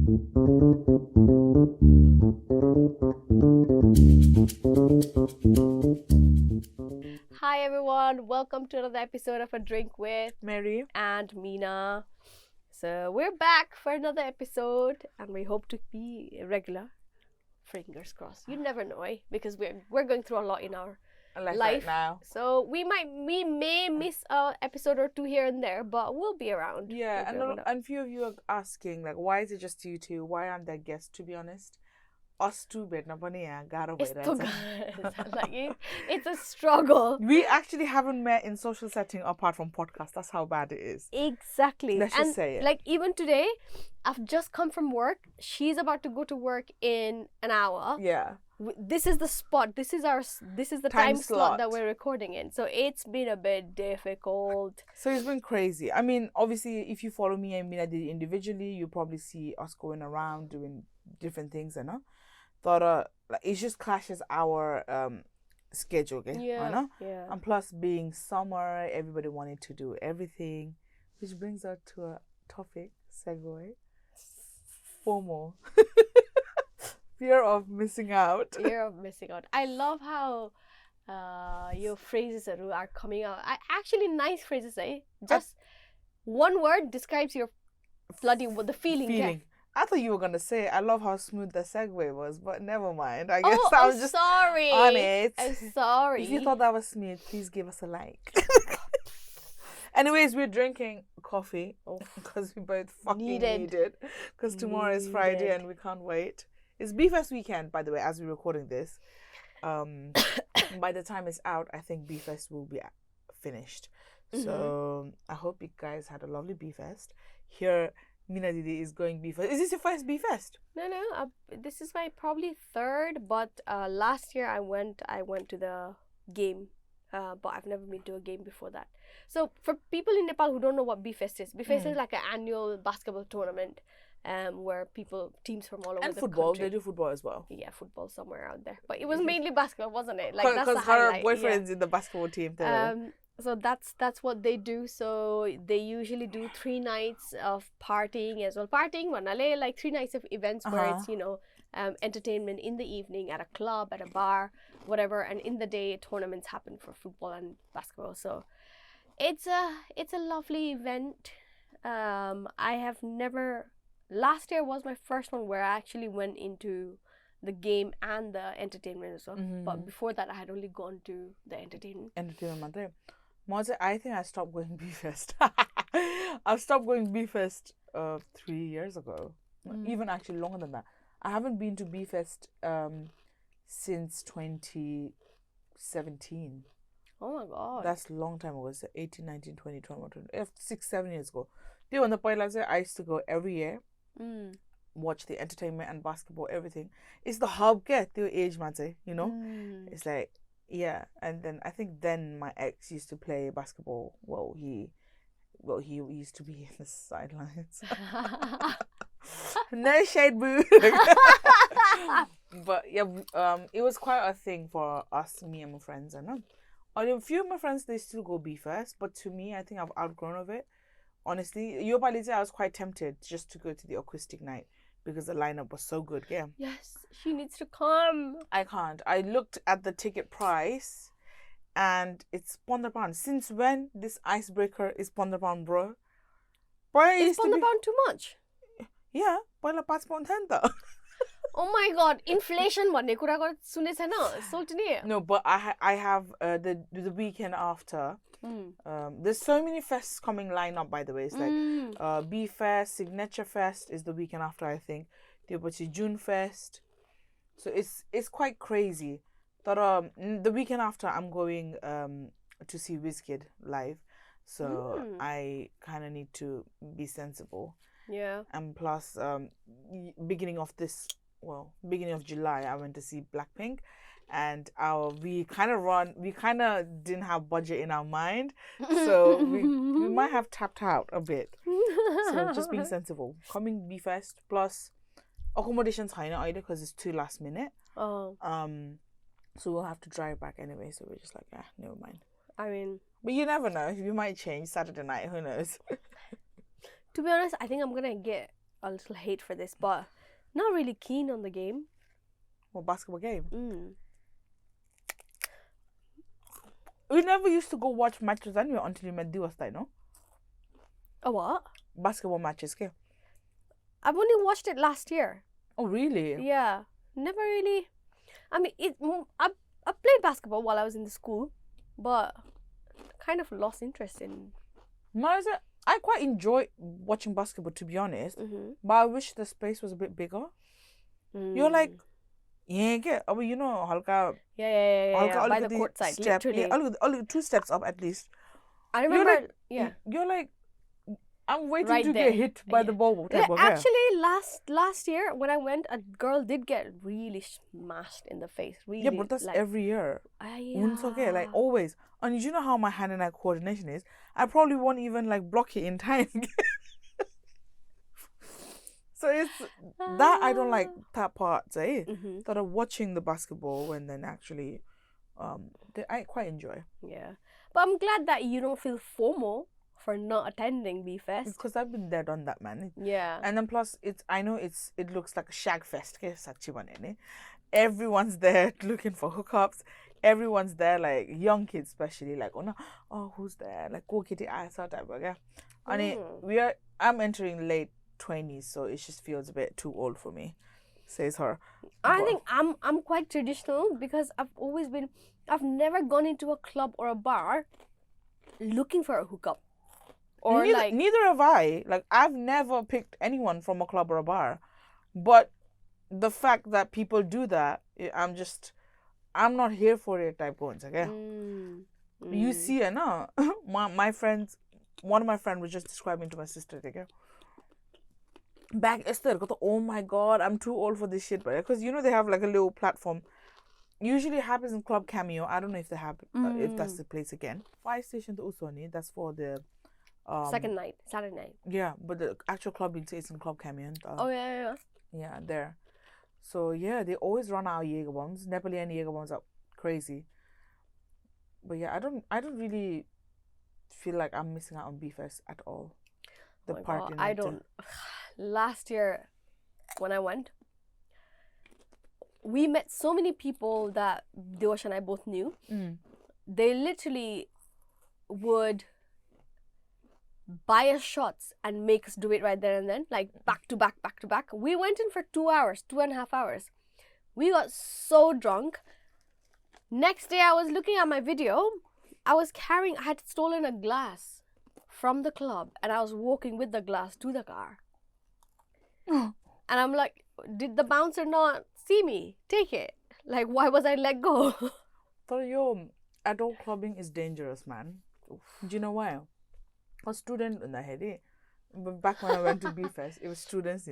Hi everyone, welcome to another episode of A Drink with Meri. and Mina. So we're back for another episode and we hope to be regular. Fingers crossed. You never know, eh? Because we're going through a lot in our life Right now. So we may miss a episode or two here and there, but we'll be around. Yeah, and few of you are asking, like, why is it just you two? Why aren't there guests, to be honest? Us two bed na pani gotta wait. It's a struggle. We actually haven't met in social setting apart from podcast. That's how bad it is. Exactly. Let's just say it. Like even today, I've just come from work. She's about to go to work in an hour. Yeah. This is the spot. This is the time slot that we're recording in. So it's been a bit difficult. So it's been crazy. I mean, obviously, if you follow me and Mina individually, you probably see us going around doing different things, you know. Thought like it just clashes our schedule, okay? Yeah. And plus being summer, everybody wanted to do everything, which brings us to a topic segue: FOMO. Fear of missing out. Fear of missing out. I love how your phrases are coming out. Actually nice phrases, eh? Just one word describes your the feeling. Yeah. I thought you were gonna say, I love how smooth the segue was, but never mind. I Oh, guess I was just sorry. on it. I'm sorry. If you thought that was smooth, please give us a like. Anyways, we're drinking coffee because we both fucking need it. Because tomorrow is Friday and we can't wait. It's Beefest weekend, by the way, as we're recording this. By the time it's out, I think Beefest will be finished. So I hope you guys had a lovely Beefest. Here, Mina Didi is going Beefest. Is this your first Beefest? No. This is my probably third, but last year I went to the game, but I've never been to a game before that. So for people in Nepal who don't know what Beefest is like an annual basketball tournament, where teams from all over the country. And football, they do football as well. Yeah, football somewhere out there, but it was mainly basketball, wasn't it? Like that's the her highlight. boyfriend's in the basketball team. So that's what they do. So they usually do 3 nights of partying as well. Partying, vanale, like 3 nights of events where it's entertainment in the evening at a club, at a bar, whatever, and in the day tournaments happen for football and basketball. So it's a lovely event. I have never. Last year was my first one where I actually went into the game and the entertainment as well. But before that, I had only gone to the entertainment. I think I stopped going Beefest. I stopped going Beefest 3 years ago. Even actually longer than that. I haven't been to Beefest since 2017. Oh my god. That's a long time ago. It's 18, 19, 20, 21, 6, 7 years ago. On the point, I used to go every year. Watch the entertainment and basketball, everything. It's the hub get the age matter, you know. It's like, yeah. And then I think my ex used to play basketball. He used to be in the sidelines. No shade, boo. But yeah, it was quite a thing for us, me and my friends. I know a few of my friends, they still go Beefest, but to me, I think I've outgrown of it. Honestly, I was quite tempted just to go to the acoustic night because the lineup was so good. Yeah. Yes, she needs to come. I can't. I looked at the ticket price, and it's £100. Since when this icebreaker is £100, bro? Is £100 too much? Yeah, पहिला £5 though. Oh my god, inflation भन्ने कुरा सुने छैन सोल्टिनी. No, but I have the weekend after. There's so many fests coming line up, by the way. It's like B Fest, Signature Fest is the weekend after, I think. The June Fest. So it's quite crazy. But the weekend after I'm going to see Wizkid live. So I kind of need to be sensible. Yeah. And plus beginning of July I went to see Blackpink. And we kind of didn't have budget in our mind, so we might have tapped out a bit. So just being sensible. Coming B-Fest plus accommodations higher either because it's too last minute. Oh. So we'll have to drive back anyway. So we're just like, never mind. I mean, but you never know. You might change Saturday night. Who knows? To be honest, I think I'm gonna get a little hate for this, but not really keen on the game. What, basketball game? Mm. We never used to go watch matches anyway until you met Diwasta, no? A what? Basketball matches, okay? I've only watched it last year. Oh, really? Yeah, never really. I mean, I played basketball while I was in the school, but kind of lost interest in. I quite enjoy watching basketball, to be honest. But I wish the space was a bit bigger. You're like, yeah, oh, you know, halka. Yeah. By the court side, step, literally. Yeah, only 2 steps up at least. I remember. You're like, I'm waiting right to there. get hit by the ball. Yeah, actually, last year when I went, a girl did get really smashed in the face. Really. Yeah, but that's every year. It's okay, like always. And you know how my hand and eye coordination is. I probably won't even like block it in time. So it's that I don't like that part, that of watching the basketball and then actually, I quite enjoy. Yeah, but I'm glad that you don't feel FOMO for not attending B-Fest. Because I've been there, done that, man. Yeah. And then plus, it looks like a shag fest. Everyone's there looking for hookups. Everyone's there, like young kids especially, like, who's there? Like, go kitty ass out type of guy. And I'm entering late 20s, so it just feels a bit too old for me, says her. I think I'm quite traditional because I've never gone into a club or a bar looking for a hookup. Or neither have I. Like, I've never picked anyone from a club or a bar. But the fact that people do that, I'm not here for it type ones, okay? You see it, no? My friends, one of my friends was just describing to my sister, okay? Back Esther, oh my god, I'm too old for this shit, but because you know they have like a little platform. Usually it happens in Club Cameo. I don't know if they have if that's the place again. Fire Station to Usoni, that's for the second night, Saturday night. Yeah, but the actual club is in Club Cameo. Yeah, there. So yeah, they always run out of Jaeger bombs. Nepali Jaeger bombs are crazy. But yeah, I don't really feel like I'm missing out on B-Fest at all. The party. I don't. Last year, when I went, we met so many people that Dewash and I both knew. They literally would buy us shots and make us do it right there and then, like back to back. We went in for 2 hours, 2.5 hours. We got so drunk. Next day, I was looking at my video. I had stolen a glass from the club and I was walking with the glass to the car. And I'm like, did the bouncer not see me? Take it. Like, why was I let go? So, adult clubbing is dangerous, man. Do you know why? A student in the head, but back when I went to B-Fest, it was students.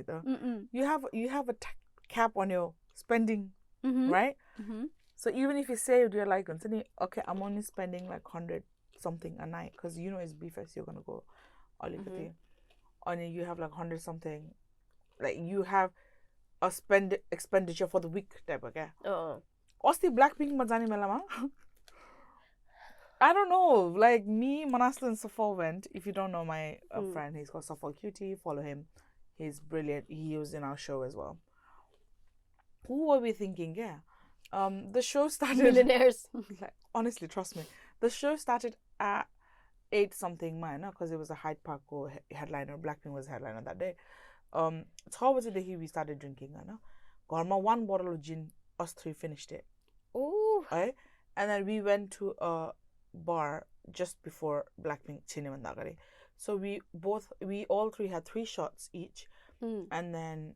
You have a cap on your spending, right? So even if you saved, you're like, okay, I'm only spending like 100 something a night because you know it's B-Fest, you're gonna go all and you have like 100 something, like you have a expenditure for the week type of guy. What's the Blackpink Mazani Melama? I don't know. Like me, Manaslu and Safal went. If you don't know my friend, he's called Safal Cutie. Follow him. He's brilliant. He was in our show as well. Who were we thinking? Yeah. The show started... Millionaires. Like, honestly, trust me. The show started at 8 something, because it was a Hyde Park headliner. Blackpink was headliner that day. How was it that we started drinking? Got one bottle of gin. Us three finished it. Oh. Right? And then we went to a bar just before Blackpink Cinema Nagari. So we all three had 3 shots each, and then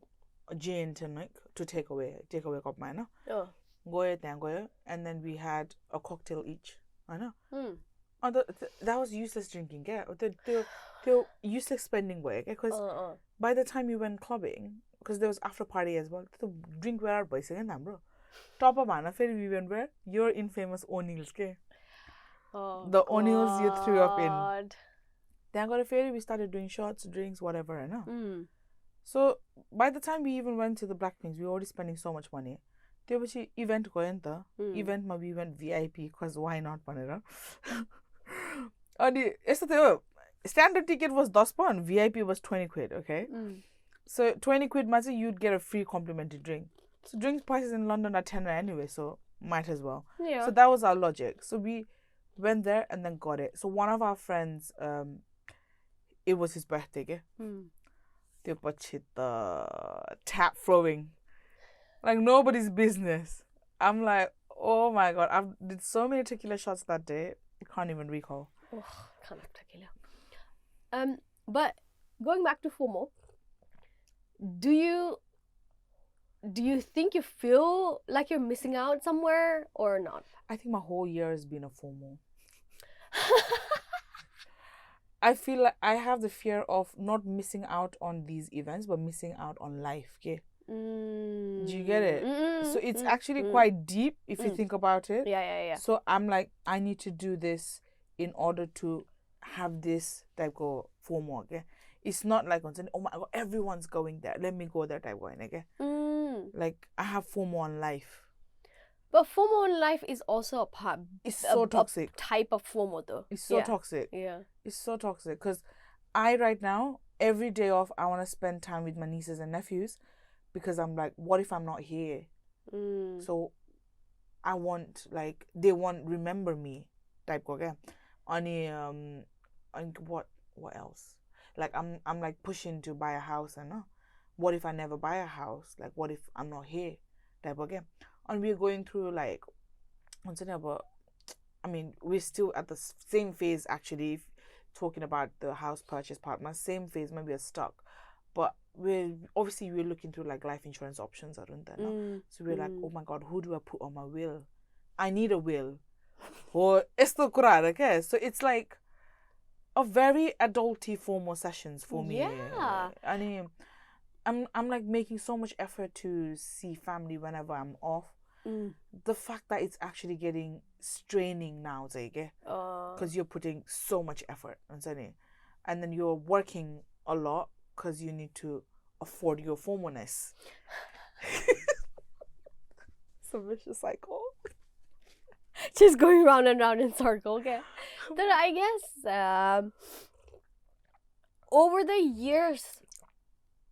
gin tonic to take away cup mine. Go and then we had a cocktail each. I know. That was useless drinking. Yeah, the useless spending way. Because by the time you went clubbing, because there was after party as well, the drink were out boys again, bro. Top of mana, we went where your infamous O'Neill's. The O'Neill's you threw up in. Then got a ferry, we started doing shots, drinks, whatever, I know. So by the time we even went to the Blackpinks, we were already spending so much money. There was an event event we went VIP because why not panera? And the standard ticket was 10 pound, VIP was 20 quid, okay? So 20 quid matter, you'd get a free complimentary drink. So drink prices in London are tenner anyway, so might as well. Yeah. So that was our logic. So we went there and then got it. So one of our friends, it was his birthday, okay? They watched the tap throwing. Like nobody's business. I'm like, oh my god, I did so many tequila shots that day. I can't even recall. Oh, can't have tequila. But going back to FOMO, do you think you feel like you're missing out somewhere or not? I think my whole year has been a FOMO. I feel like I have the fear of not missing out on these events, but missing out on life. Okay? Do you get it? So it's actually quite deep if you think about it. Yeah. So I'm like, I need to do this in order to have this type of FOMO. Okay? It's not like on saying, oh my god, everyone's going there. Let me go there type going. Okay? Like I have FOMO on life. But FOMO in life is also a part. It's so toxic. A type of FOMO though. It's so toxic. Yeah. It's so toxic because I right now every day off I want to spend time with my nieces and nephews because I'm like, what if I'm not here? So I want like they won't remember me type okay. Only what else? Like I'm like pushing to buy a house and what if I never buy a house? Like what if I'm not here? Type okay. And we're going through like I'm talking about I mean, we're still at the same phase actually talking about the house purchase part. My same phase, maybe we're stuck. But we're looking through like life insurance options around there. No? So we're like, oh my god, who do I put on my will? I need a will. Or esto kurar, okay? So it's like a very adulty FOMO sessions for me. Yeah. I mean I'm like making so much effort to see family whenever I'm off. The fact that it's actually getting straining now, because you're putting so much effort, and then you're working a lot because you need to afford your FOMO-ness. It's a vicious cycle. Just going round and round in circle, okay? Then I guess over the years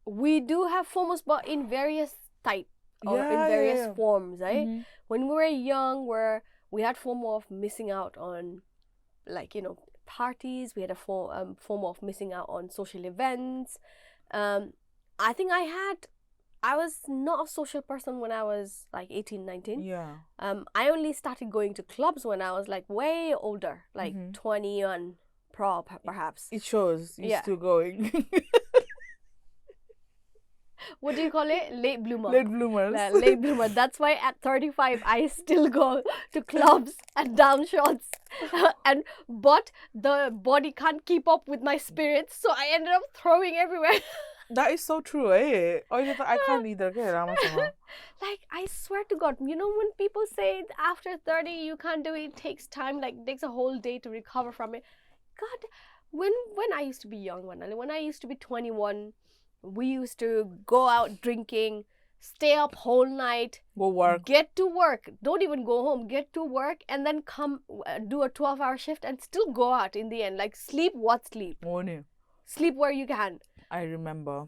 we do have FOMOs, but in various types. Or in various forms, right? When we were young, we had FOMO of missing out on, like, parties. We had a FOMO of missing out on social events. I think I was not a social person when I was like 18, 19. Yeah. I only started going to clubs when I was like way older, like 21 perhaps. It shows you're still going. What do you call it? Late bloomer. Late bloomers. Late bloomer. That's why at 35 I still go to clubs and down shots, but the body can't keep up with my spirits, so I ended up throwing everywhere. That is so true, eh? I can't either. Like I swear to God, when people say after 30 you can't do it, it takes time. Like it takes a whole day to recover from it. God, when I used to be young, when I used to be 21. We used to go out drinking, stay up whole night, go work, get to work, don't even go home, get to work, and then come do a 12-hour shift and still go out in the end. Like sleep, what sleep? Morning. Sleep where you can. I remember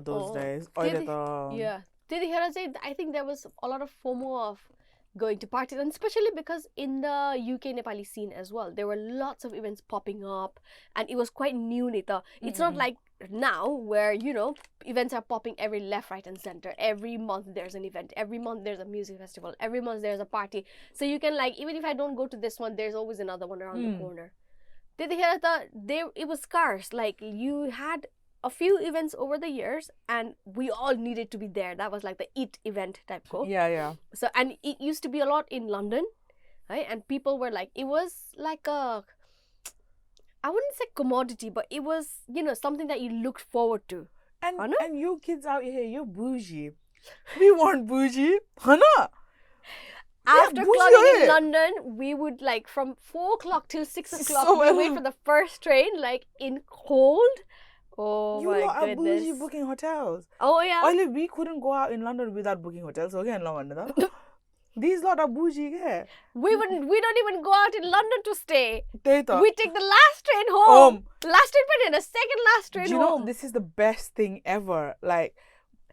those days. Yeah. Did you hear us say? I think there was a lot of FOMO of going to parties, and especially because in the UK Nepali scene as well, there were lots of events popping up, and it was quite new. It's not like now where events are popping every left, right, and center. Every month there's an event. Every month there's a music festival. Every month there's a party. So you can even if I don't go to this one, there's always another one around the corner. Did you hear that? It was scarce. Like you had a few events over the years, and we all needed to be there. That was like the it event type go. Yeah. So and it used to be a lot in London, right? And people were like, it was like I wouldn't say commodity, but it was something that you looked forward to. And you kids out here, you're bougie. We weren't bougie, Hana. After clubbing in London, we would like from 4 o'clock till 6 o'clock. We wait for the first train, like in cold. Oh my goodness! You are bougie booking hotels. Oh yeah. Only we couldn't go out in London without booking hotels. Okay, These lot are bougie, yeah. We don't even go out in London to stay. Data. We take the last train home. Last train and a second last train Do you home. know, this is the best thing ever. Like,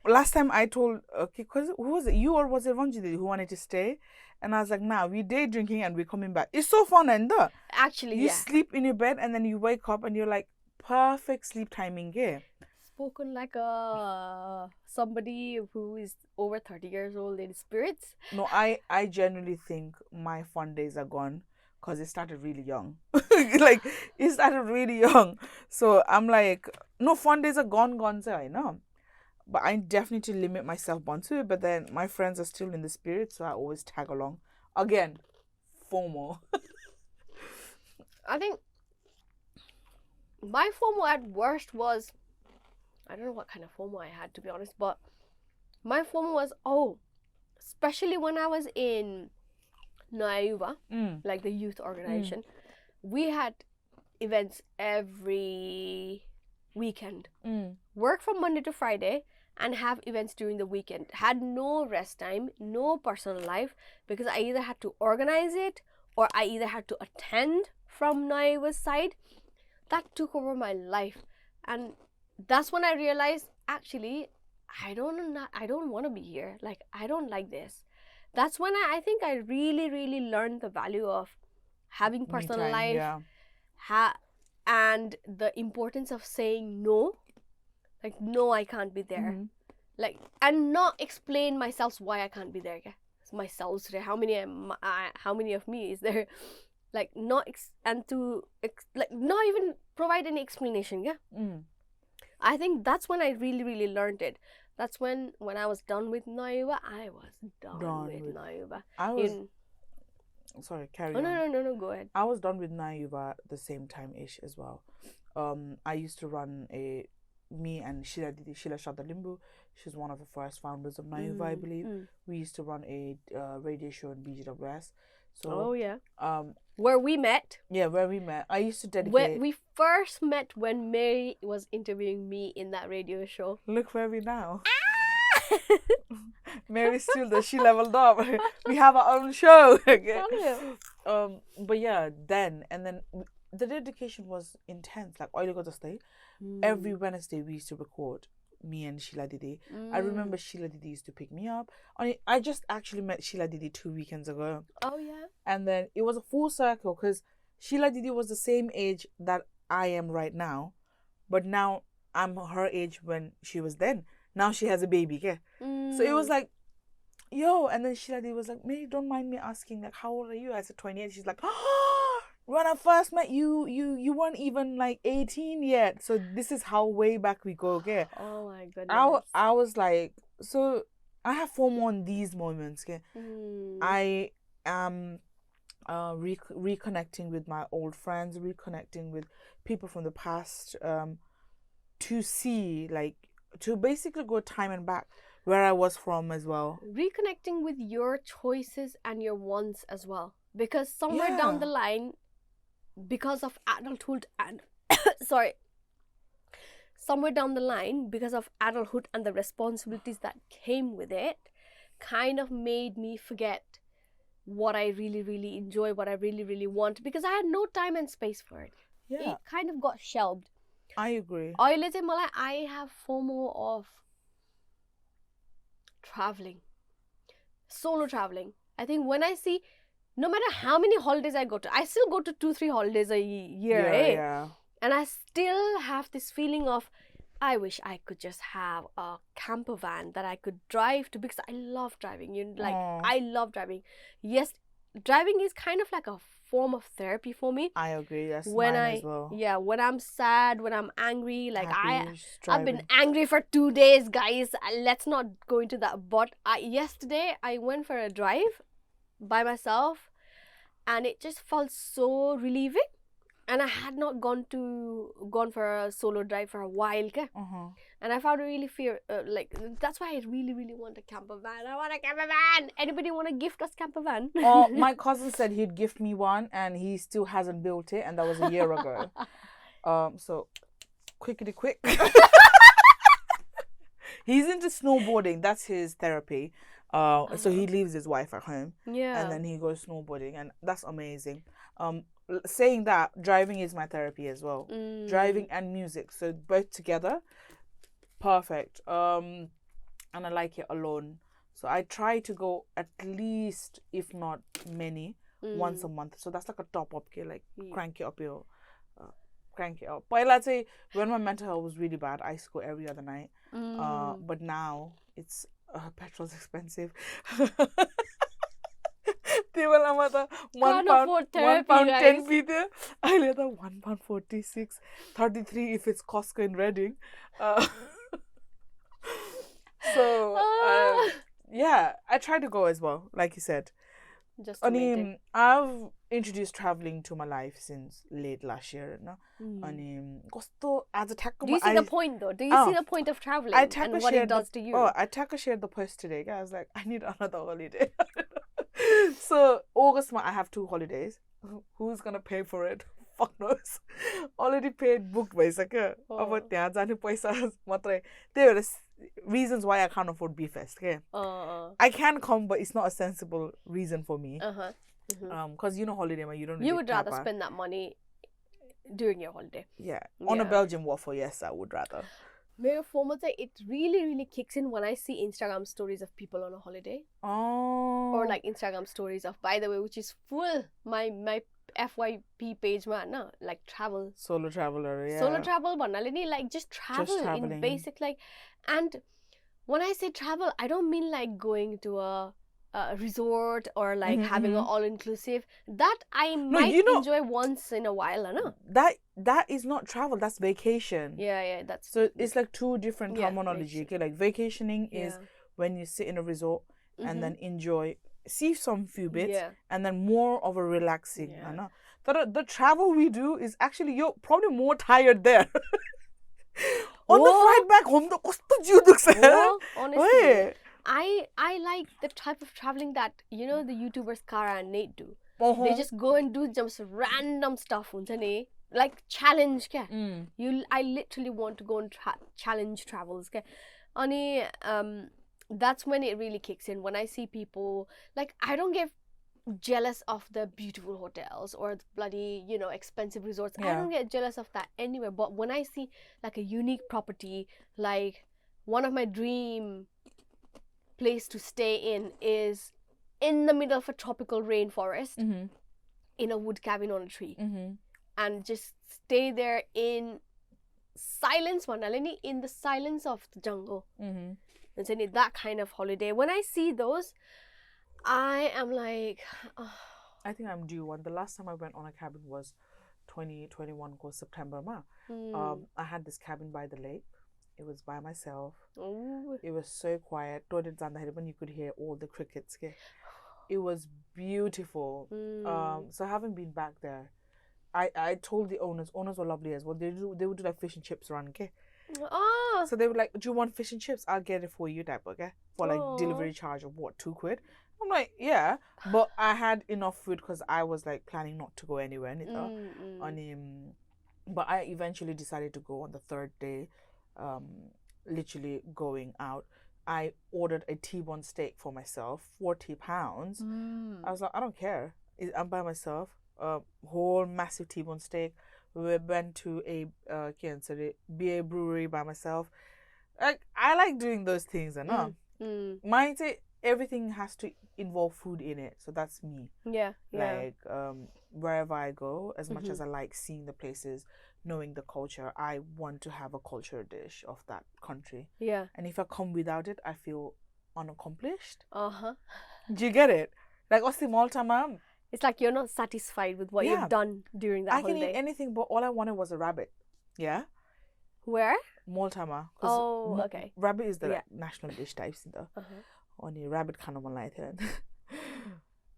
last time I told, okay, because who was it? You or was it Ranjit who wanted to stay? And I was like, nah, we day drinking and we're coming back. It's so fun, and actually, you sleep in your bed and then you wake up and you're like, perfect sleep timing, yeah. Spoken like somebody who is over 30 years old in spirits. No, I genuinely think my fun days are gone because it started really young. Like, it started really young. So I'm like, no, fun days are gone, so I know. But I definitely limit myself onto it. But then my friends are still in the spirit, so I always tag along. Again, FOMO. I think my FOMO at worst was, I don't know what kind of FOMO I had, to be honest, but my FOMO was, especially when I was in Naiva, like the youth organization, we had events every weekend. Work from Monday to Friday and have events during the weekend. Had no rest time, no personal life, because I either had to organize it or I either had to attend from Naiva's side. That took over my life. And that's when I realized, actually, I don't want to be here. Like, I don't like this. That's when I think I really, really learned the value of having personal life, and the importance of saying no. Like, no, I can't be there. Like, and not explain myself why I can't be there. It's myself today. How many of me is there? Like, not even provide any explanation. I think that's when I really, really learned it. That's when I was done with Naiva, I was done with Naiva. Sorry, carry on. No, go ahead. I was done with Naiva the same time-ish as well. I used to run me and Sheila Shada Limbu. She's one of the first founders of Naiva, I believe. We used to run a radio show in BGWS. So, where we met. Yeah, where we met. I used to dedicate. We first met when Meri was interviewing me in that radio show. Look where we now. Meri's still there. She leveled up. We have our own show. Okay. But yeah, then the dedication was intense. Like, oil got to stay. Every Wednesday we used to record. Me and Sheila Didi. I remember Sheila Didi used to pick me up. I just actually met Sheila Didi 2 weekends ago. Oh yeah. And then it was a full circle because Sheila Didi was the same age that I am right now, but now I'm her age when she was then. Now she has a baby, yeah. So it was like, yo, and then Sheila Didi was like, Meri, don't mind me asking, like, how old are you? I said 28. She's like, when I first met you, you weren't even like 18 yet. So this is how way back we go, okay? Oh my goodness. I was like, so I have FOMO on these moments, okay? I am reconnecting with my old friends, reconnecting with people from the past, to see, like, to basically go time and back where I was from as well. Reconnecting with your choices and your wants as well. Because somewhere down the line, because of adulthood and somewhere down the line, because of adulthood and the responsibilities that came with it, kind of made me forget what I really, really enjoy, what I really, really want, because I had no time and space for it. It kind of got shelved. I agree. I have FOMO of traveling, solo traveling. I think when I see, no matter how many holidays I go to, I still go to 2-3 holidays a year, Yeah. And I still have this feeling of, I wish I could just have a camper van that I could drive to, because I love driving. I love driving. Yes, driving is kind of like a form of therapy for me. I agree. That's mine as well. Yeah, when I'm sad, when I'm angry, like I've been angry for 2 days, guys. Let's not go into that. But yesterday I went for a drive by myself, and it just felt so relieving. And I had not gone for a solo drive for a while, and I found it really that's why I really, really want a camper van. I want a camper van. Anybody want to gift us camper van? Oh, my cousin said he'd gift me one, and he still hasn't built it, and that was a year ago. So quick. He's into snowboarding. That's his therapy. So he leaves his wife at home. Yeah. And then he goes snowboarding, and that's amazing. Saying that, driving is my therapy as well. Driving and music, so both together, perfect. And I like it alone. So I try to go at least, if not many, once a month. So that's like a top up, like crank it up your, crank it up. But let's say when my mental health was really bad, I used to go every other night. But now it's petrol's expensive. They will have £1 10p there. I let £1 46, 33 if it's Costco in Reading. So yeah, I try to go as well, like you said. Just I've introduced traveling to my life since late last year. No? As a do you see the point though? Do you see the point of traveling and what it does to you? I shared the post today. I was like, I need another holiday. So August, I have 2 holidays. Who's gonna pay for it? Fuck knows. Already paid, booked basically. But there are reasons why I can't afford B-Fest. Okay? I can come, but it's not a sensible reason for me. Because holiday, you don't. You would rather spend that money during your holiday. Yeah. On a Belgian waffle, yes, I would rather. Meri, FOMO, it really, really kicks in when I see Instagram stories of people on a holiday. Or like Instagram stories of, by the way, which is full my FYP page, man, no? Like travel. Solo traveler, yeah. Solo travel, like just travel in basic, like. And when I say travel, I don't mean like going to a resort or like having an all-inclusive. That I might enjoy once in a while, no? That is not travel, that's vacation. Yeah, that's... So it's like 2 different terminology. Okay, like vacationing is when you sit in a resort and then enjoy, see some few bits, and then more of a relaxing. The travel we do is actually, you're probably more tired there. On the flight back home, honestly, I like the type of traveling that the YouTubers Kara and Nate do. They just go and do just random stuff, like challenge. I literally want to go and challenge travels. That's when it really kicks in. When I see people, like, I don't get jealous of the beautiful hotels or the bloody expensive resorts. I don't get jealous of that anywhere. But when I see like a unique property, like one of my dream place to stay in is in the middle of a tropical rainforest, in a wood cabin on a tree, and just stay there in silence, in the silence of the jungle, and that kind of holiday. When I see those, I am like, I think I'm due one. The last time I went on a cabin was 2021 called September. I had this cabin by the lake. It was by myself. It was so quiet. You could hear all the crickets. It was beautiful. So I haven't been back there. I told the owners were lovely as well. They would do like fish and chips run. So they were like, do you want fish and chips? I'll get it for you, type, for like delivery charge of what, £2? I'm like, yeah, but I had enough food because I was like planning not to go anywhere. But I eventually decided to go on the 3rd day, literally going out. I ordered a T-bone steak for myself, £40. I was like, I don't care. I'm by myself. Whole massive T-bone steak. We went to a beer brewery by myself. Like, I like doing those things, Mine say everything has to involve food in it, so that's me. Like wherever I go, as much as I like seeing the places, knowing the culture, I want to have a culture dish of that country. And if I come without it, I feel unaccomplished. Do you get it? Like, what's the Malta, ma'am? It's like you're not satisfied with what you've done during that holiday. I can eat anything, but all I wanted was a rabbit. Where? Malta, ma. Okay. Rabbit is the national dish types in the only rabbit kind of one like that.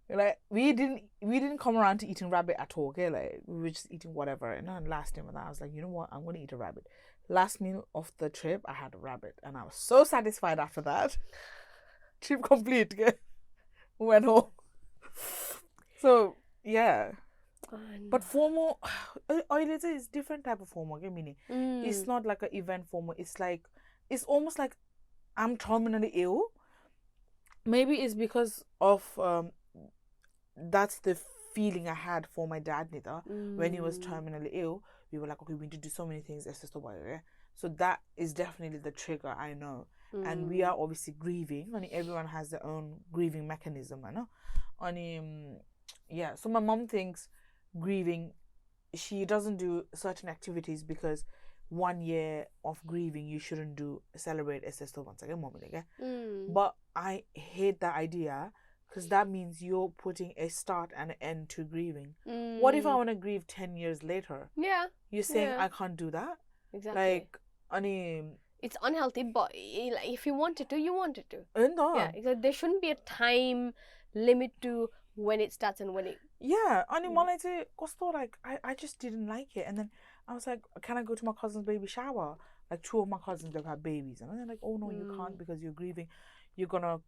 Like, we didn't come around to eating rabbit at all. Okay, like we were just eating whatever. And then last time I was like, you know what, I'm gonna eat a rabbit. Last meal of the trip, I had a rabbit, and I was so satisfied after that. Trip complete. Okay? Went home. So yeah. But FOMO, it's different type of FOMO. Okay, meaning it's not like an event FOMO. It's almost like I'm terminally ill. maybe it's because of that's the feeling I had for my dad, Nita, when he was terminally ill. We were like, okay, we need to do so many things. So that is definitely the trigger, I know. And we are obviously grieving. I mean, everyone has their own grieving mechanism, I know. Yeah, so my mom thinks grieving, she doesn't do certain activities because 1 year of grieving you shouldn't do celebrate ancestor once again moment again. But I hate that idea because that means you're putting a start and an end to grieving. What if I want to grieve 10 years later? Yeah. You're saying I can't do that? Exactly. Like, I mean, it's unhealthy, but if you wanted to, you wanted to. No. Yeah, exactly. There shouldn't be a time limit to when it starts and when it. Yeah, I mean, like I just didn't like it, and then I was like, can I go to my cousin's baby shower? Like 2 of my cousins have had babies, and they're like, oh no, you can't because you're grieving. You're gonna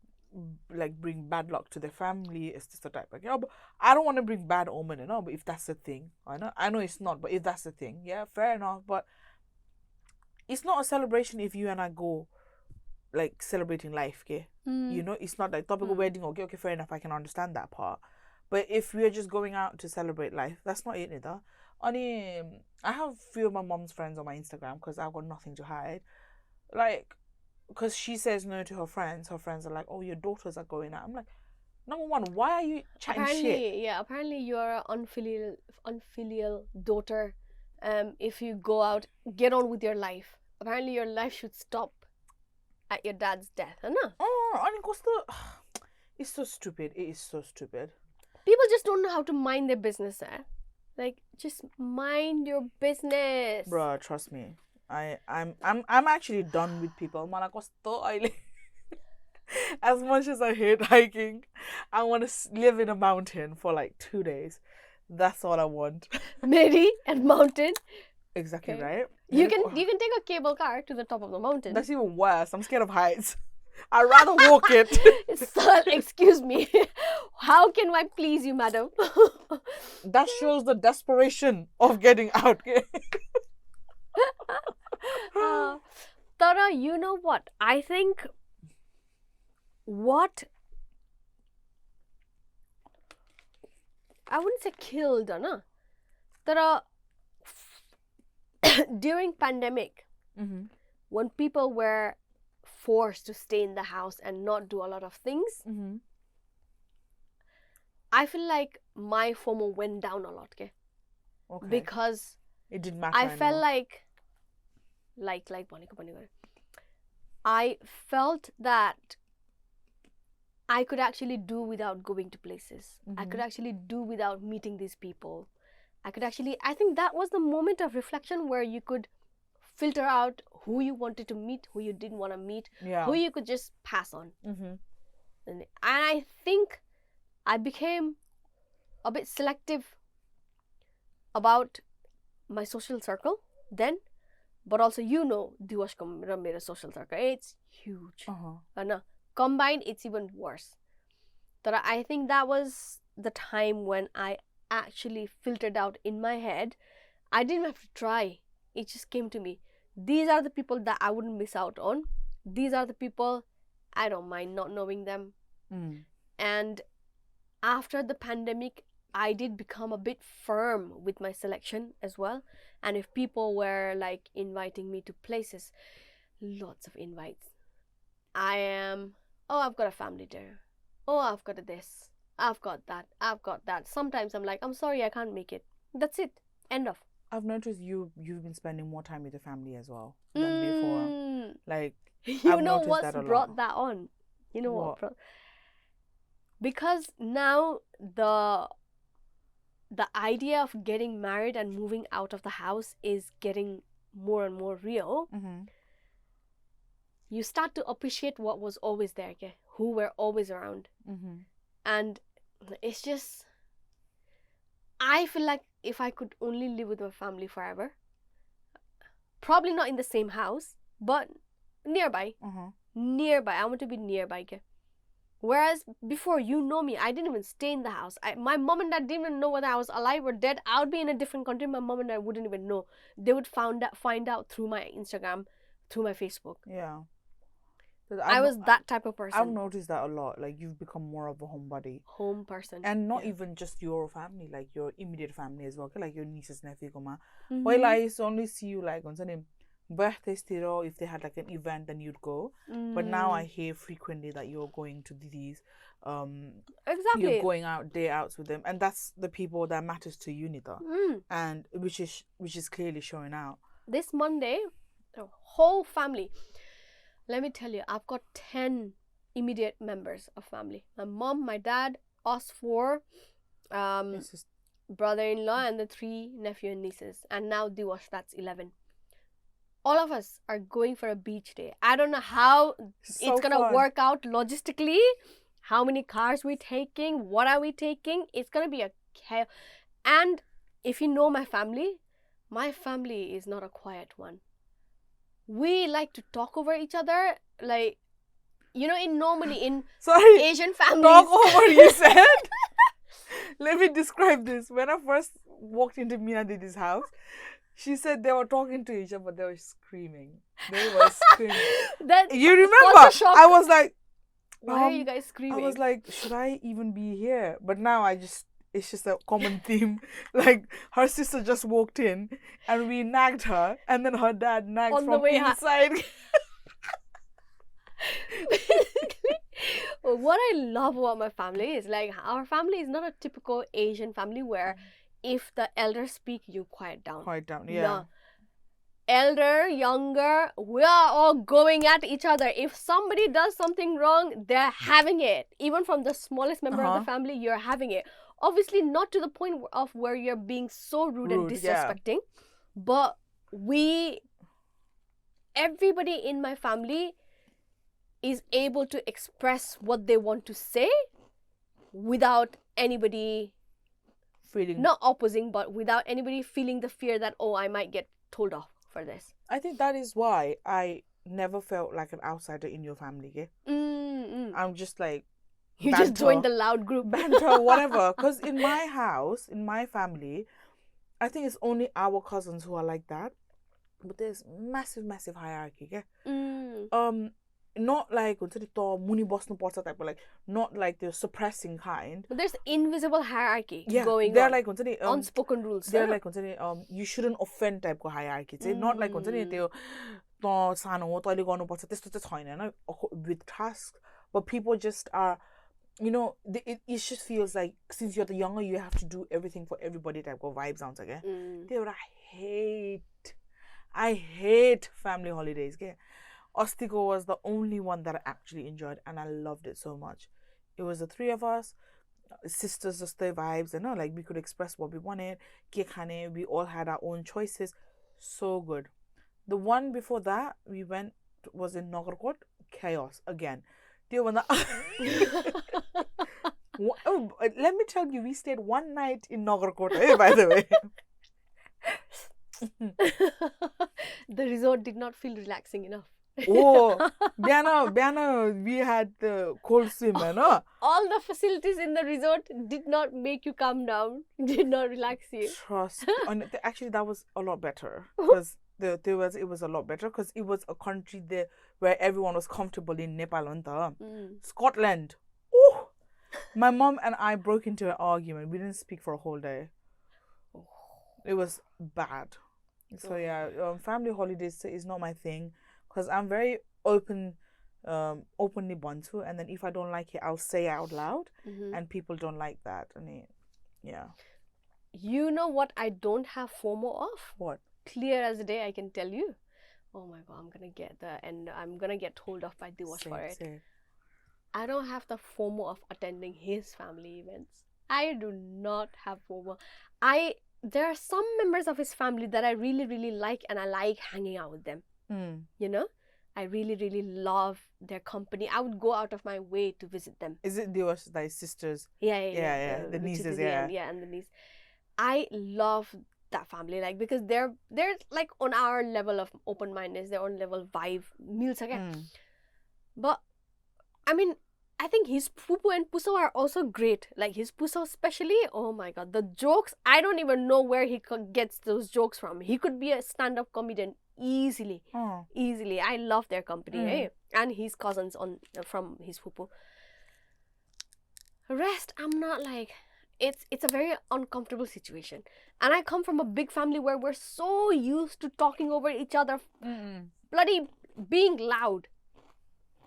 like bring bad luck to the family. It's just a type like, yeah, but I don't want to bring bad omen, you know. But if that's the thing, I know it's not, but if that's the thing, yeah, fair enough. But it's not a celebration if you and I go like celebrating life, okay? You know, it's not like topical wedding. Okay, fair enough. I can understand that part. But if we're just going out to celebrate life, that's not it either. I have a few of my mom's friends on my Instagram because I've got nothing to hide. Like, because she says no to her friends. Her friends are like, oh, your daughters are going out. I'm like, number one, why are you chatting shit? Yeah, apparently you're an unfilial daughter. If you go out, get on with your life. Apparently your life should stop at your dad's death, huh? It's so stupid. It is so stupid. People just don't know how to mind their business, Like, just mind your business. Bruh, trust me. I'm actually done with people. As much as I hate hiking, I want to live in a mountain for like 2 days. That's all I want. Meri and mountain. Exactly, okay. Right? You can take a cable car to the top of the mountain. That's even worse. I'm scared of heights. I'd rather walk it. Excuse me. How can I please you, madam? That shows the desperation of getting out. Tara, you know what? I think what I wouldn't say killed, no. Tara, during pandemic, when people were forced to stay in the house and not do a lot of things, I feel like my FOMO went down a lot, okay? Because it didn't matter. I felt like I felt that I could actually do without going to places. I could actually do without meeting these people. I think that was the moment of reflection where you could filter out who you wanted to meet, who you didn't want to meet, who you could just pass on. And I think I became a bit selective about my social circle then, but also Diwash mera social circle, it's huge. Combined, it's even worse. But I think that was the time when I actually filtered out in my head. I didn't have to try. It just came to me. These are the people that I wouldn't miss out on. These are the people I don't mind not knowing them. And after the pandemic, I did become a bit firm with my selection as well. And if people were like inviting me to places, lots of invites. I've got a family dinner. Oh, I've got this. I've got that. Sometimes I'm like, I'm sorry, I can't make it. That's it. End of. I've noticed you've been spending more time with the family as well than before. Like, you know what's brought that on? You know what? Because now the idea of getting married and moving out of the house is getting more and more real. You start to appreciate what was always there, okay? Who were always around. And it's just, I feel like if I could only live with my family forever, probably not in the same house, but nearby. Nearby. I want to be nearby, okay? Whereas before, me, I didn't even stay in the house. My mom and dad didn't even know whether I was alive or dead. I would be in a different country. My mom and dad wouldn't even know. They would find out through my Instagram, through my Facebook. Yeah. I was that type of person. I've noticed that a lot. Like, you've become more of a homebody. Home person. And not even just your family, like your immediate family as well. Like your nieces, nephew, kuma. Mhm. While I used to only see you like on Sunday birthday still, if they had like an event, then you'd go. But now I hear frequently that you're going to these Exactly. You're going out day outs with them, and that's the people that matters to you, Nita. And which is clearly showing out. This Monday, the whole family. Let me tell you, I've got 10 immediate members of family. My mom, my dad, us 4, brother-in-law, and the 3 nephew and nieces. And now Diwash, that's 11. All of us are going for a beach day. I don't know how it's going to work out logistically. How many cars we're taking? What are we taking? It's going to be a chaos. And if you know my family is not a quiet one. We like to talk over each other. Like, you know, normally in Asian families. Talk over, you said? Let me describe this. When I first walked into Mina Didi's house, she said they were talking to each other, but they were screaming. You remember? I was like, why are you guys screaming? I was like, should I even be here? But now it's just a common theme. Like, her sister just walked in and we nagged her, and then her dad nagged on from inside. What I love about my family is, like, our family is not a typical Asian family where if the elders speak, you quiet down. Yeah. No. Elder, younger, we are all going at each other. If somebody does something wrong, they're having it. Even from the smallest member of the family, you're having it. Obviously, not to the point of where you're being so rude and disrespecting. Yeah. But everybody in my family is able to express what they want to say without anybody not opposing, but without anybody feeling the fear that, oh, I might get told off for this. I think that is why I never felt like an outsider in your family. Yeah? I'm just like, you banter, just joined the loud group. Banter, whatever. Because in my house, in my family, I think it's only our cousins who are like that. But there's massive hierarchy. Yeah? Not like muni boss no type, but like not like the suppressing kind. But there's invisible hierarchy going they're on. Like unspoken rules. They're like you shouldn't offend type of hierarchy. Not like with tasks, but people just are, you know, it just feels like since you're the younger, you have to do everything for everybody type of vibe sounds like. I hate family holidays. Okay? Ostico was the only one that I actually enjoyed, and I loved it so much. It was the 3 of us, sisters, just their vibes, and like we could express what we wanted. We all had our own choices. So good. The one before that we went was in Nagarkot. Chaos again. Let me tell you, we stayed one night in Nagarkot, by the way. The resort did not feel relaxing enough. Biana, we had the cold swim, no? All the facilities in the resort did not make you calm down, did not relax you. Trust. Actually, that was a lot better because it was a lot better because it was a country there where everyone was comfortable in Nepal and Scotland. Ooh, my mom and I broke into an argument. We didn't speak for a whole day. It was bad. So family holidays is not my thing. Because I'm very openly Bantu, and then if I don't like it, I'll say it out loud, and people don't like that. You know what I don't have FOMO of? What? Clear as day, I can tell you. Oh my God, I'm gonna get told off by Diwash for it. I don't have the FOMO of attending his family events. I do not have FOMO. There are some members of his family that I really, really like, and I like hanging out with them. You know, I really, really love their company. I would go out of my way to visit them. Is it Diwash, thy sisters? Yeah. The nieces, and the niece. I love that family, like, because they're like on our level of open-mindedness, their own level vibe, meals again. But I mean, I think his Pupu and Puso are also great. Like his Puso especially, oh my God, the jokes, I don't even know where he gets those jokes from. He could be a stand-up comedian easily. Oh. Easily. I love their company, and his cousins from his pupu. Rest, I'm not like, it's a very uncomfortable situation. And I come from a big family where we're so used to talking over each other, bloody being loud.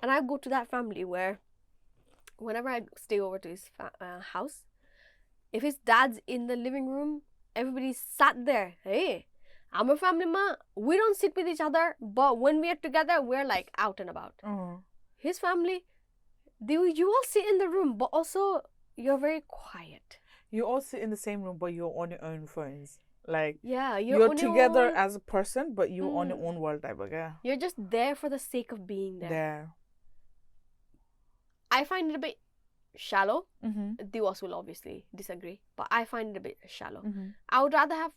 And I go to that family where whenever I stay over to his house, if his dad's in the living room, everybody's sat there. Hey, I'm a family ma. We don't sit with each other, but when we are together, we're like out and about. His family, you all sit in the room, but also you're very quiet. You all sit in the same room, but you're on your own phones. Like, yeah, you're together as a person, but you're on your own world type of guy. You're just there for the sake of being there. I find it a bit shallow. Diwas will obviously disagree, but I find it a bit shallow. I would rather have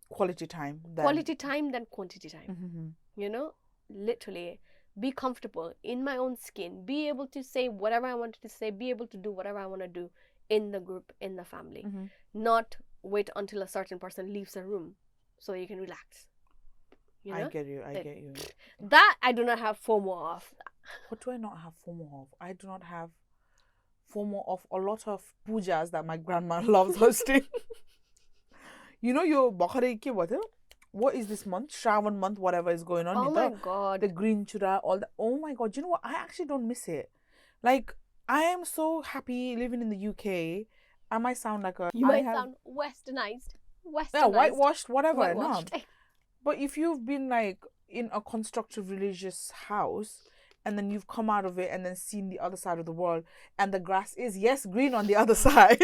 quality time than quantity time. You know, literally be comfortable in my own skin, be able to say whatever I wanted to say, be able to do whatever I want to do in the group, in the family. Not wait until a certain person leaves the room so you can relax. You know? I get you. That I do not have FOMO of. What do I not have FOMO of? I do not have FOMO of a lot of pujas that my grandma loves hosting. You know your Bakhari ki what is this month? Shravan month, whatever is going on. Oh my god. The green chura, all that. Oh my god. You know what? I actually don't miss it. Like, I am so happy living in the UK. I might sound like a... You might sound westernized. Yeah, whitewashed, whatever. Whitewashed. No. But if you've been like in a constructive religious house and then you've come out of it and then seen the other side of the world and the grass is, yes, green on the other side.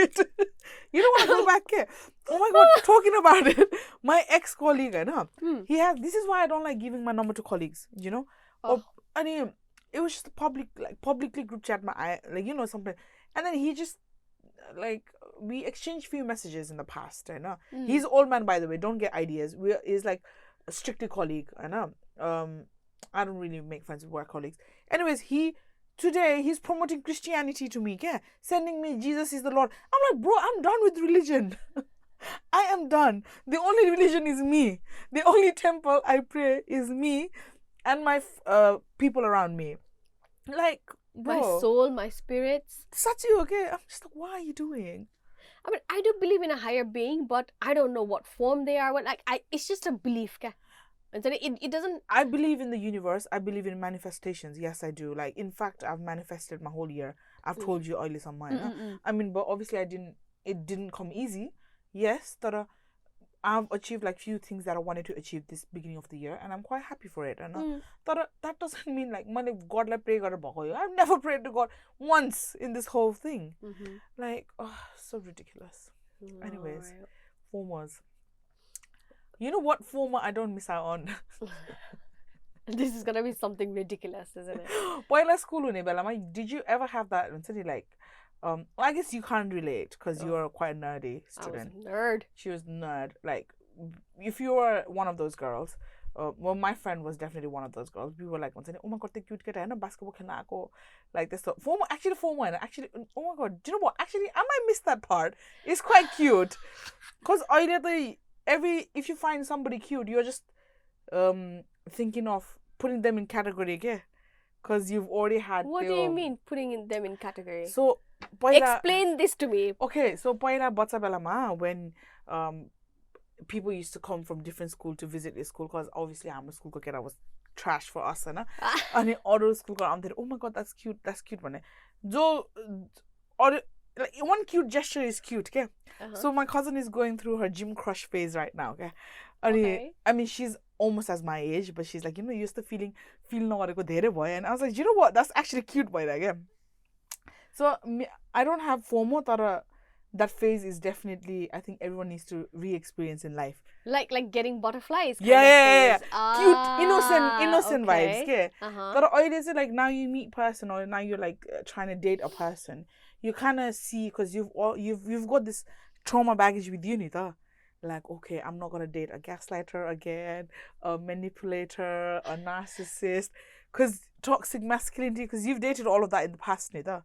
You don't want to go back here. Oh my god, talking about it. My ex-colleague, this is why I don't like giving my number to colleagues, you know? I mean, it was just a publicly group chat, something. And then he just, we exchanged few messages in the past, I know. He's an old man, by the way, don't get ideas. He's like a strictly colleague, I know. I don't really make friends with work colleagues. Anyways, today he's promoting Christianity to me, sending me Jesus is the Lord. I'm like, bro, I'm done with religion. I am done. The only religion is me. The only temple I pray is me and my people around me. Like, bro, my soul, my spirits. Such you, okay? I'm just like, what are you doing? I mean, I do believe in a higher being, but I don't know what form they are. It's just a belief, and so it doesn't. I believe in the universe. I believe in manifestations. Yes, I do. Like, in fact, I've manifested my whole year. I've told you earlier some mine. I mean, but obviously, it didn't come easy. Yes, I've achieved like few things that I wanted to achieve this beginning of the year, and I'm quite happy for it. And that doesn't mean like money God like pray God. I've never prayed to God once in this whole thing. Like, so ridiculous. Anyways, FOMOs. You know what FOMO I don't miss out on? This is gonna be something ridiculous, isn't it? Boy, let's school did you ever have that? I guess you can't relate because you're quite a nerdy student. I was a nerd. She was nerd. Like, if you were one of those girls, well, my friend was definitely one of those girls. We were like, oh my god, the cute kid, basketball can like this stuff. FOMO, actually, oh my god, do you know what? Actually, I might miss that part. It's quite cute, because if you find somebody cute, you're just thinking of putting them in category, okay? Because you've already had. What do you mean putting them in category? So, explain this to me. Okay, so when people used to come from different school to visit this school, because obviously I'm a school kid, I was trash for us, and in other school, I'm there. Oh my god, that's cute, man. Like, one cute gesture is cute, okay? So my cousin is going through her gym crush phase right now, okay? I mean, she's almost as my age, but she's like, used to feeling boy, and I was like, you know what? That's actually cute, boy, again. So I don't have FOMO. That phase is definitely, I think everyone needs to re-experience in life. Like getting butterflies. Yeah. Cute, innocent vibes. Okay. But like now you meet person, or now you're like trying to date a person. You kind of see, because you've got this trauma baggage with you, Nita. Like, okay, I'm not gonna date a gaslighter again, a manipulator, a narcissist, because toxic masculinity, because you've dated all of that in the past, Nita.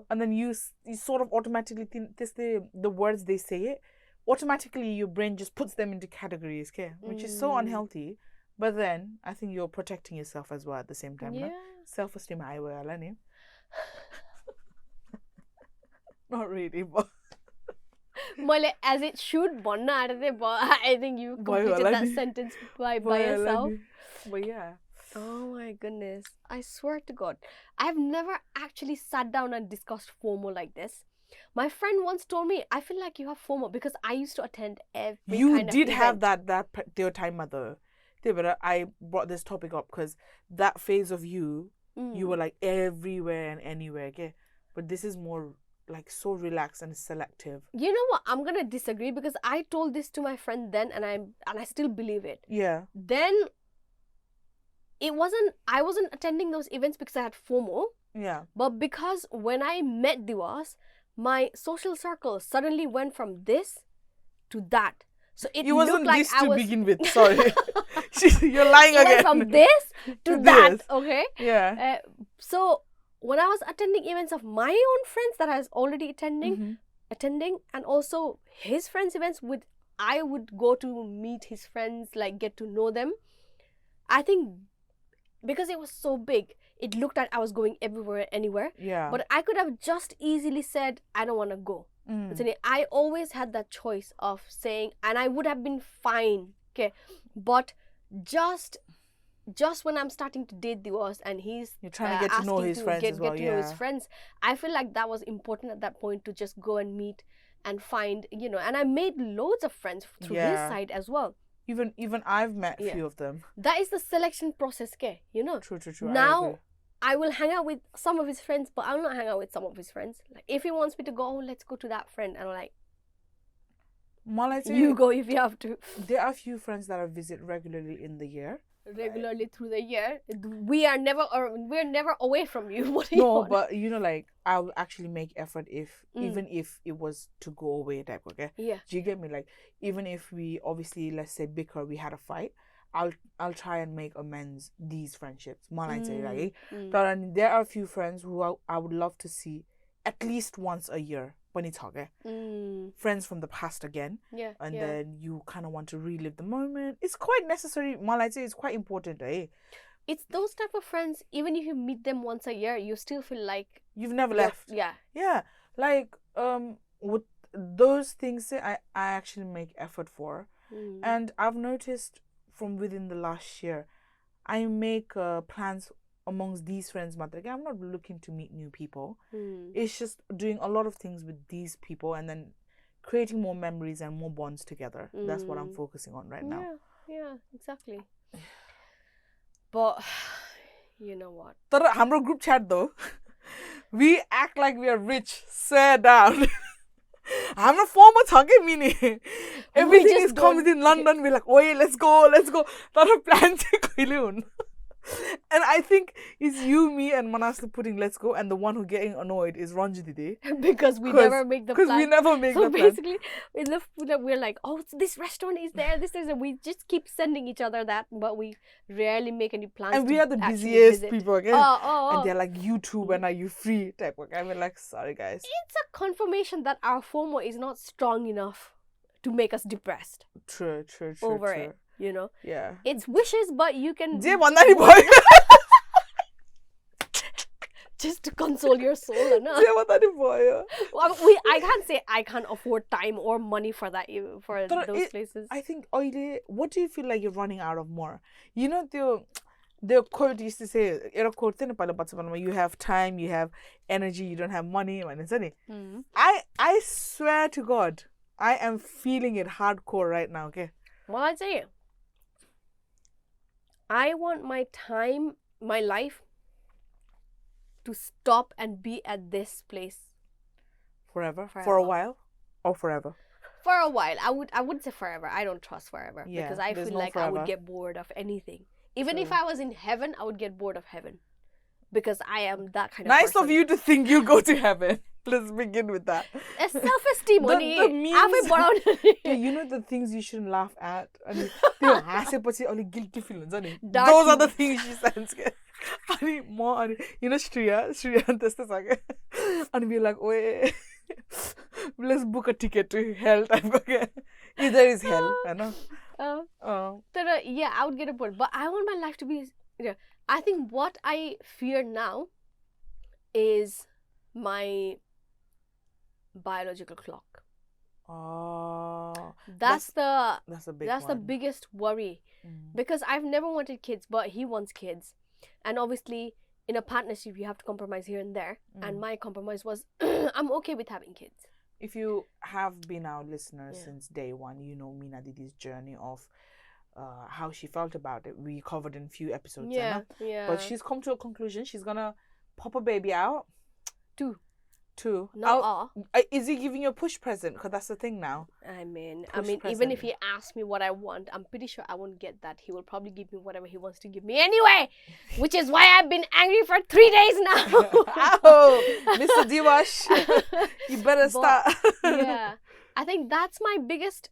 And then you sort of automatically think the words they say it, automatically your brain just puts them into categories, okay? Which is so unhealthy. But then I think you're protecting yourself as well at the same time. Yeah. No? Self-esteem high way, Alani. Not really, but As it should, I think you completed that sentence by yourself. But yeah. Oh my goodness. I swear to God. I've never actually sat down and discussed FOMO like this. My friend once told me, I feel like you have FOMO because I used to attend every You kind of did have event. that their time, mother. But I brought this topic up because that phase of you were like everywhere and anywhere, okay? But this is more like so relaxed and selective. You know what? I'm gonna disagree because I told this to my friend then, and I still believe it. Yeah. Then I wasn't attending those events because I had FOMO. Yeah. But because when I met Divas, my social circle suddenly went from this to that. So it wasn't looked like this I was begin with. Sorry, you're lying it again. went from this to that. Okay. Yeah. So when I was attending events of my own friends that I was already attending, and also his friends' events, I would go to meet his friends, like get to know them. I think because it was so big, it looked like I was going everywhere, anywhere. Yeah. But I could have just easily said, I don't want to go. I always had that choice of saying, and I would have been fine. Okay. But just when I'm starting to date Divas and he's you're trying to get to know his friends as well. Get to know his friends, I feel like that was important at that point to just go and meet and find, and I made loads of friends through his side as well. Even I've met a few of them. That is the selection process, okay? True. Now I will hang out with some of his friends, but I will not hang out with some of his friends. Like if he wants me to go, let's go to that friend, and I'm like, you go if you have to. There are a few friends that I visit regularly in the year. Through the year, we're never away from you. What do you want? But like I'll actually make effort even if it was to go away type, okay? Yeah. Do you get me? Like even if we obviously, let's say, bicker, we had a fight, I'll try and make amends these friendships. Right? But there are a few friends who I would love to see at least once a year. Friends from the past again. Yeah. And then you kind of want to relive the moment. It's quite necessary. It's quite important, eh? It's those type of friends, even if you meet them once a year, you still feel like you've never left. Yeah. Yeah. Like with those things I actually make effort for. And I've noticed from within the last year, I make plans amongst these friends. I'm not looking to meet new people. It's just doing a lot of things with these people and then creating more memories and more bonds together. That's what I'm focusing on right now. Yeah, exactly. But you know what? Our group chat though, we act like we are rich. Swear down. I'm not former target meaning. Everything is coming in London. We're like, oh yeah, let's go. Not a plan to. And I think it's you, me, and Manas putting let's go, and the one who getting annoyed is Ranjit. Because we never make the plan. Because we never make the plan. So basically, in the food, we're like, oh, this restaurant is there, this is, and we just keep sending each other that, but we rarely make any plans. And we are the busiest people again. And they're like, YouTube, when are you free? Type of. And we're like, sorry guys. It's a confirmation that our FOMO is not strong enough to make us depressed. True. Over it. Yeah. It's wishes, but you can just to console your soul, no? I can't say I can't afford time or money for that those places. I think what do you feel like you're running out of more? The quote used to say, you have time, you have energy, you don't have money. I swear to God, I am feeling it hardcore right now, okay? Well, I'd say I want my time, my life to stop and be at this place. Forever? For a while? Or forever? For a while. I wouldn't say forever. I don't trust forever. Yeah, because I feel like I would get bored of anything. Even if I was in heaven, I would get bored of heaven. Because I am that kind of person. Nice of you to think you'll go to heaven. Let's begin with that. It's self-esteem. The memes, you know the things you shouldn't laugh at? And only guilty feelings. Those are the things she sends. More, Shreya, and we're like, oh, let's book a ticket to hell. Either is hell, Yeah, I would get bored. But I want my life to be. I think what I fear now is my biological clock. Oh, that's a big the biggest worry, because I've never wanted kids, but he wants kids, and obviously in a partnership you have to compromise here and there, and my compromise was I'm okay with having kids. If you have been our listener since day one, you know Mina Didi's journey of how she felt about it. We covered in a few episodes. But she's come to a conclusion. She's gonna pop a baby out. Two. No. Is he giving you a push present? Because that's the thing now. I mean, even if he asks me what I want, I'm pretty sure I won't get that. He will probably give me whatever he wants to give me anyway, which is why I've been angry for 3 days now. Oh, Mr. Diwash, you better start. Yeah, I think that's my biggest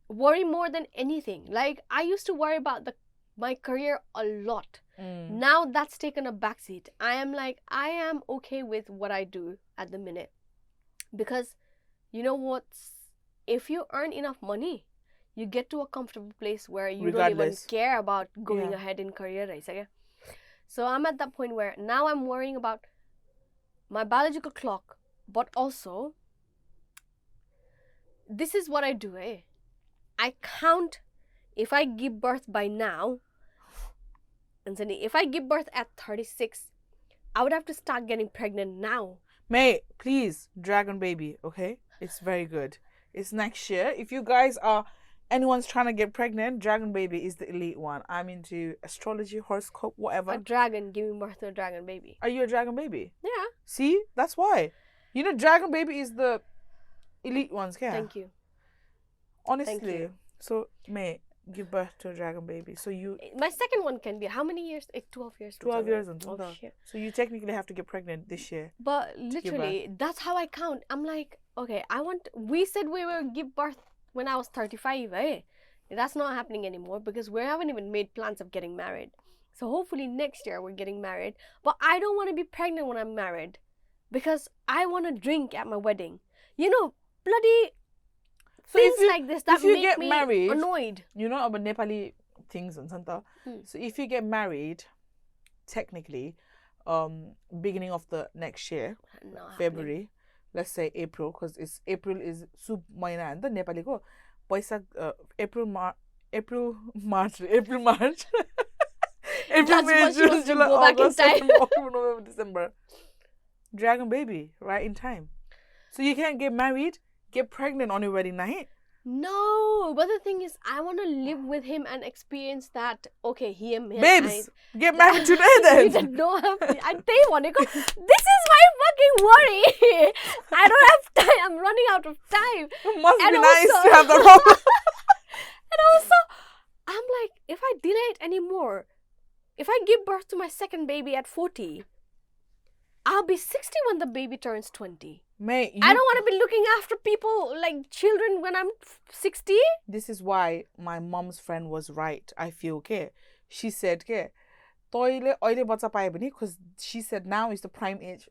worry more than anything. Like, I used to worry about my career a lot. Now that's taken a backseat. I am okay with what I do at the minute, because you know what, if you earn enough money, you get to a comfortable place where you don't even care about going ahead in career, right? So I'm at that point where now I'm worrying about my biological clock, but also this is what I do. I count if I give birth by now. And then if I give birth at 36, I would have to start getting pregnant now. Mate, please, dragon baby, okay? It's very good. It's next year. If you guys anyone's trying to get pregnant, dragon baby is the elite one. I'm into astrology, horoscope, whatever. A dragon giving birth to a dragon baby. Are you a dragon baby? Yeah. See? That's why. You know, dragon baby is the elite ones, yeah? Thank you. Honestly. Thank you. So, mate, give birth to a dragon baby. So my second one can be how many years? 12 years. 12 years. Shit. So you technically have to get pregnant this year. But literally, that's how I count. I'm like, okay, we said we will give birth when I was 35, That's not happening anymore because we haven't even made plans of getting married. So hopefully next year we're getting married. But I don't want to be pregnant when I'm married, because I want to drink at my wedding. You know, bloody... So things like this that make me annoyed. You know about Nepali things and Santa. So if you get married, technically, beginning of the next year, February, let's say April, because April is Sub Maina and the Nepali ko. April, March, April, May, June, July, August, September, October, November, December. Dragon baby, right in time. So you can't get married, get pregnant on your wedding night. No, but the thing is, I want to live with him and experience that. Okay, babes, get married today then. You don't have to. This is my fucking worry. I don't have time. I'm running out of time. It must be nice to have the problem. And also, I'm like, if I delay it anymore, if I give birth to my second baby at 40, I'll be 60 when the baby turns 20. Mate, I don't want to be looking after people like children when I'm 60. This is why my mom's friend was right. I feel okay. She said, okay, because she said now is the prime age.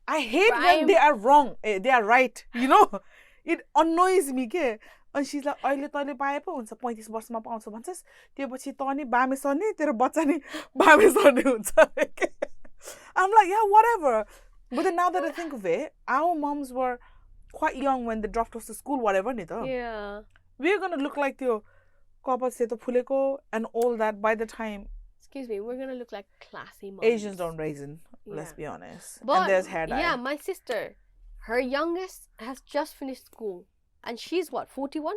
I hate when they are wrong. They are right. You know, it annoys me. Okay? And she's like, oile toile paए पो हुन्छ 35 वर्षमा पाउँछ भन्छस् त्यसपछि त नि बामे सर्ने तेरो बच्चा नि बामे सर्ने हुन्छ. I'm like, yeah, whatever. But then now that I think of it, our moms were quite young when they dropped us to school, whatever. Yeah. We're going to look like the Kapa Seto Puleko and all that by the time. Excuse me, we're going to look like classy moms. Asians don't raisin, let's be honest. But, and there's hair dye. Yeah, my sister, her youngest has just finished school. And she's what, 41?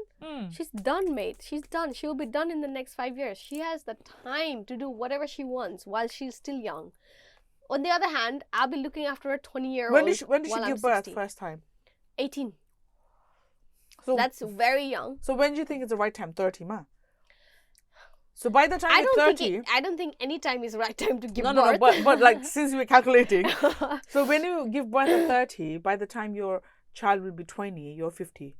She's done, mate. She's done. She'll be done in the next 5 years. She has the time to do whatever she wants while she's still young. On the other hand, I'll be looking after a 20-year-old. When did she give birth first time? 18. So that's very young. So when do you think is the right time? 30, ma? So by the time you're 30... I don't think any time is the right time to give birth. No, but like since we're calculating. So when you give birth at 30, by the time your child will be 20, you're 50.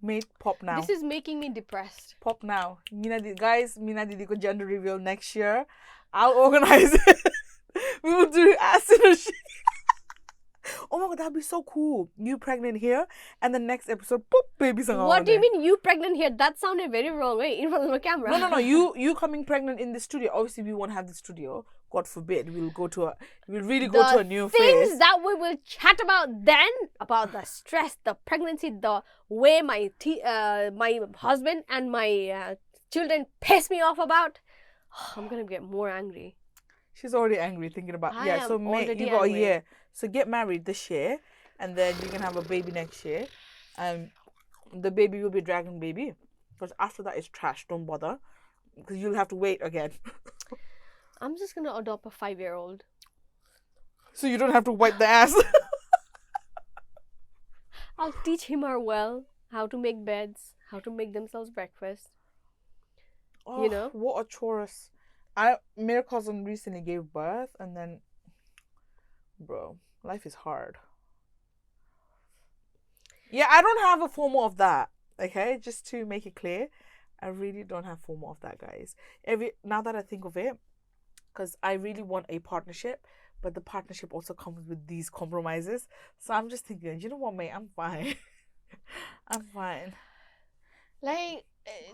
Mate, pop now. This is making me depressed. Pop now. Mina Didi ko gender reveal next year. I'll organize it. We will do it as soon as she... Oh my oh, that'd be so cool. You pregnant here, and the next episode, boop, baby's on. What do you mean you pregnant here? That sounded very wrong, right? In front of the camera. No. You coming pregnant in the studio. Obviously, we won't have the studio. God forbid. We'll really go to a new phase. Things that we will chat about then, about the stress, the pregnancy, the way my husband and my children piss me off about. I'm gonna get more angry. She's already angry thinking about So mate, you got angry. a year. So get married this year, and then you can have a baby next year. The baby will be dragon baby, because after that it's trash. Don't bother, because you'll have to wait again. I'm just gonna adopt a 5-year-old. So you don't have to wipe the ass. I'll teach him how to make beds, how to make themselves breakfast. Oh, you know? What a chorus. My cousin recently gave birth, and then, bro, life is hard. Yeah, I don't have a FOMO of that. Okay, just to make it clear, I really don't have FOMO of that, guys. Now that I think of it, because I really want a partnership, but the partnership also comes with these compromises. So I'm just thinking, you know what, mate, I'm fine. I'm fine. Like,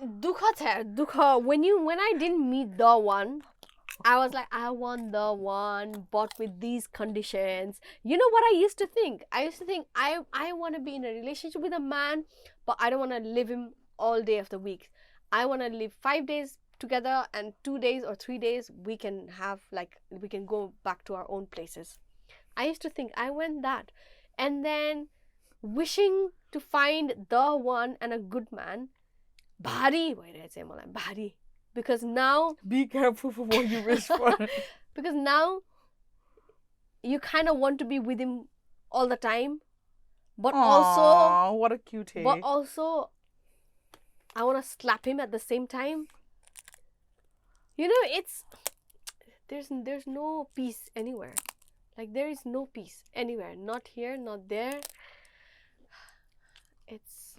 dukha. When I didn't meet the one, I was like, I want the one, but with these conditions. You know what I used to think? I used to think I want to be in a relationship with a man, but I don't want to live him all day of the week. I want to live 5 days together, and 2 days or 3 days we can go back to our own places. I used to think I went that, and then wishing to find the one and a good man. Bhari, why did I say more like bhari? Because now be careful for what you wish for. Because now you kind of want to be with him all the time, but also what a cutie. But also, I want to slap him at the same time. You know, there's no peace anywhere. Like, there is no peace anywhere. Not here, not there. It's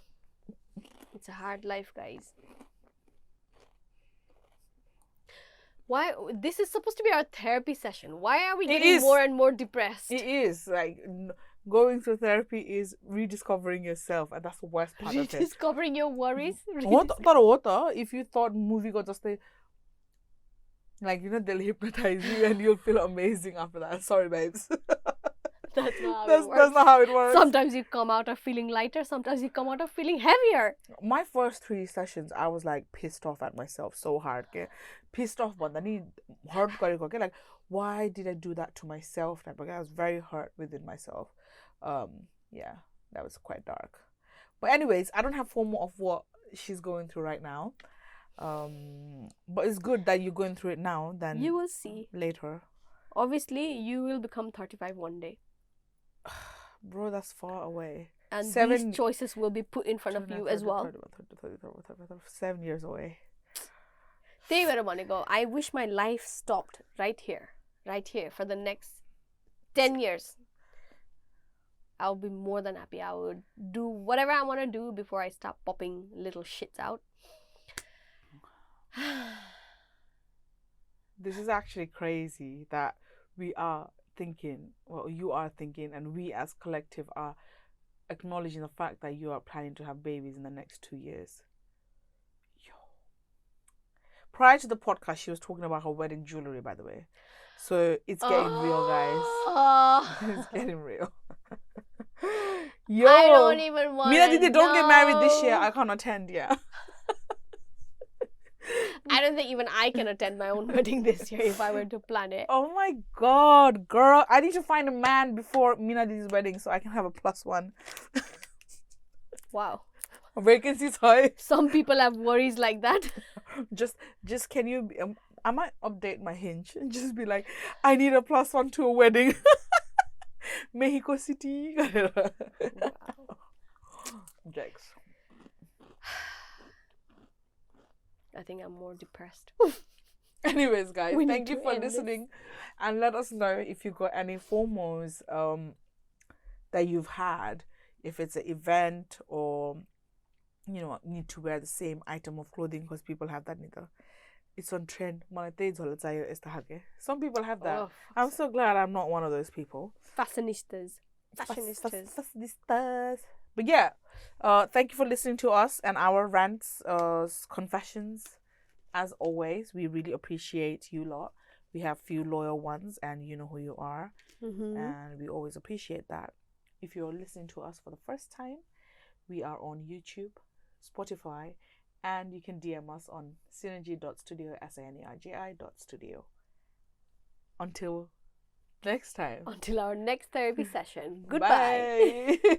a hard life, guys. Why? This is supposed to be our therapy session. Why are we getting more and more depressed? It is. Like, going through therapy is rediscovering yourself, and that's the worst part of it. Rediscovering your worries? If you thought movie got just like, you know, they'll hypnotize you and you'll feel amazing after that. Sorry, babes. That's not how it works. That's not how it works. Sometimes you come out of feeling lighter. Sometimes you come out of feeling heavier. My first 3 sessions, I was like pissed off at myself so hard. Okay? Pissed off, but then hurt. Okay? Like, why did I do that to myself? Like, I was very hurt within myself. Yeah, that was quite dark. But anyways, I don't have FOMO of what she's going through right now. But it's good that you're going through it now than you will see later. Obviously, you will become 35 one day. Bro, that's far away. And these choices will be put in front of you as well. 7 years away. They where I want to go. I wish my life stopped right here for the next 10 years. I'll be more than happy. I would do whatever I want to do before I start popping little shits out. This is actually crazy that we are thinking, well, you are thinking, and we as collective are acknowledging the fact that you are planning to have babies in the next 2 years. Yo. Prior to the podcast, she was talking about her wedding jewelry, by the way. So it's getting real, guys. It's getting real. Yo, I don't even want Mina Didi, don't get married this year. I can't attend, yeah. I don't think even I can attend my own wedding this year if I were to plan it. Oh my god, girl. I need to find a man before Mina Didi's wedding so I can have a +1. Wow. Vacancy's high. Some people have worries like that. Just can you... I might update my Hinge and just be like, I need a +1 to a wedding. Mexico City. Wow. Jax. I think I'm more depressed. Anyways, guys, thank you for listening. And let us know if you got any FOMOs that you've had. If it's an event or, you know, need to wear the same item of clothing because people have that neither. It's on trend. Some people have that. I'm so glad I'm not one of those people. Fashionistas. Fashionistas. But yeah, thank you for listening to us and our rants, confessions. As always, we really appreciate you lot. We have few loyal ones, and you know who you are, and we always appreciate that. If you're listening to us for the first time, we are on YouTube, Spotify, and you can DM us on synergy.studio, SANERGI.studio. Until next time. Until our next therapy session. Goodbye. Bye.